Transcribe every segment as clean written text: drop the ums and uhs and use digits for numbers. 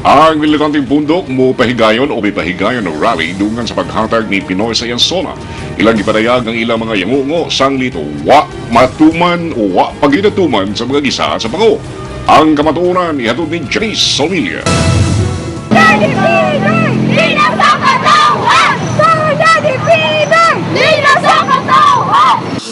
Ang militanteng bundok mo pahigayon o may pahigayon ng rally dungan sa paghatag ni Pinoy sa iyang sona. Ilang gipadayag ang ilang mga yangungo sanglit wa matuman o wa paginatuman sa mga gisa sa pango. Ang kamatuunan ihatod ni Janice Solmilia.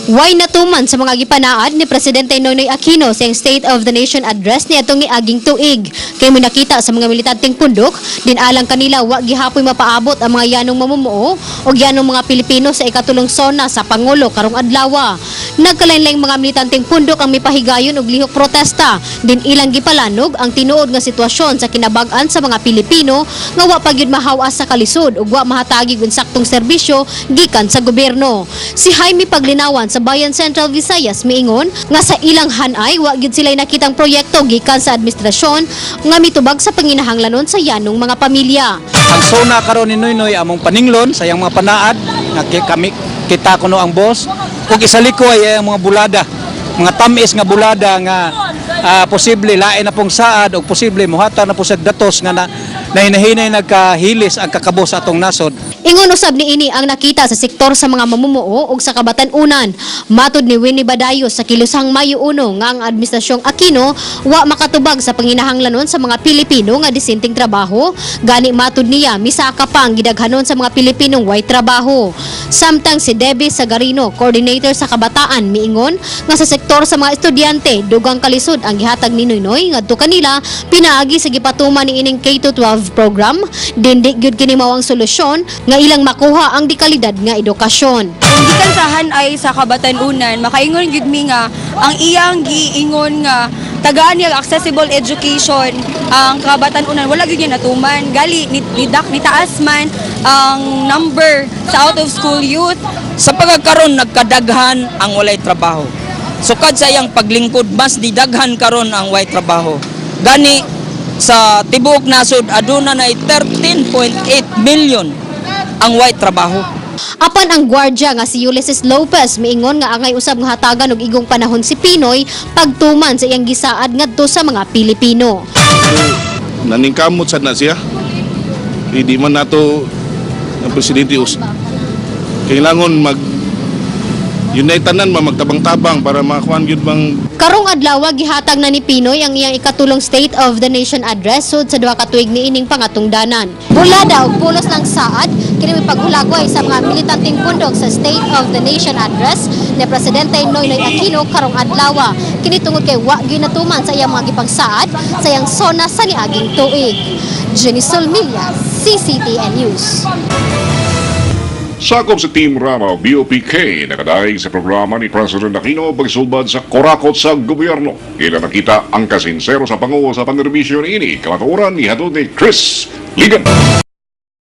Way natuman sa mga gipanaad ni Presidente Noynoy Aquino sa State of the Nation Address ni atong niaging tuig. Kay mo nakita sa mga militanteng pundok, din alang kanila wa gihapoy mapaabot ang mga yanong mamumuo o yanong mga Pilipino sa ikatulong sona sa Pangulo karong adlaw. Nagkalain-laing mga militanteng pundok ang mipahigayon og lihok protesta, din ilang gipalanog ang tinuod nga sitwasyon sa kinabag-an sa mga Pilipino nga wa pa gyud mahawas sa kalisod ug wa mahatagi og saktong serbisyo gikan sa gobyerno. Si Jaime Paglinawan sa Bayan Central Visayas miingon nga sa ilang hanay wa gyud sila nakitang proyekto gikan sa administrasyon nga mitubag sa panginahanglanon sa yanong mga pamilya. Ang sona karon ni Noynoy among paninglon sa iyang mga panaad nga kami kita kuno ang boss ug isaliko ay ang mga bulada, mga tamis nga bulada nga posible lain na pong saad o posible muhata na po sa datos nga hinahinay nagkahilis ang kakabos atong nasod. Ingon usab niini ang nakita sa sektor sa mga mamumuo ug sa kabatan-unan. Matud ni Winnie Badayo sa Kilusang Mayo 1 nga ang administrasyong Aquino wa makatubag sa panginahanglanon sa mga Pilipino nga disenteng trabaho. Gani matud niya misaka pa ang gidaghanon sa mga Pilipinong way trabaho. Samtang si Debbie Sagarino, coordinator sa kabataan, miingon nga sa sektor sa mga estudyante dugang kalisod ang gihatag ni Noynoy ngadto kanila pinaagi sa gipatuman ni ining K-12 program. Dindi gyud kini mao ang solusyon nga ilang makuha ang dikalidad nga edukasyon. Gikan sahan ay sa kabatan-unan makaingon gyud mi nga ang iyang giingon nga tagaan niya accessible education ang kabatan-unan wala gyud niya natuman gali nitaas man ang number sa out of school youth. Sa pagkakaroon nagkadaghan ang walay trabaho. Sukad sa iyang paglingkod mas didaghan karon ang walay trabaho. Gani sa tibuok nasod aduna na 13.8 million ang white trabaho. Apan ang gwardiya nga si Ulysses Lopez miingon nga angay usab nga hatagan og igong panahon si Pinoy pagtuman sa iyang gisaad ngadto sa mga Pilipino. Naningkamot sad na siya. Hindi man nato ang presidente kailangan unite tanan magtabang-tabang para makuan gyud bang Karong adlaw gihatag na ni Pinoy ang iyang ikatulong State of the Nation Address sud sa duha ka tuig niining pangatungdanan. Bulada og pulos ng saad kini paghulagway sa mga militanteng pundok sa State of the Nation Address ni Presidente Noynoy Aquino karong adlaw. Kini tungod kay wa gyud natuman sa iyang mga gipangsaad sa iyang sona sa niaging tuig. Janice Solmilia, CCTN News. Sakop sa Team Rama o BOPK nakadaig sa programa ni President Aquino pagsulbad sa korakot sa gobyerno. Kailan nakita ang kasinsero sa panguho sa panrerbisyo ni ini. Kamatuoran ni hatod ni Chris Ligan.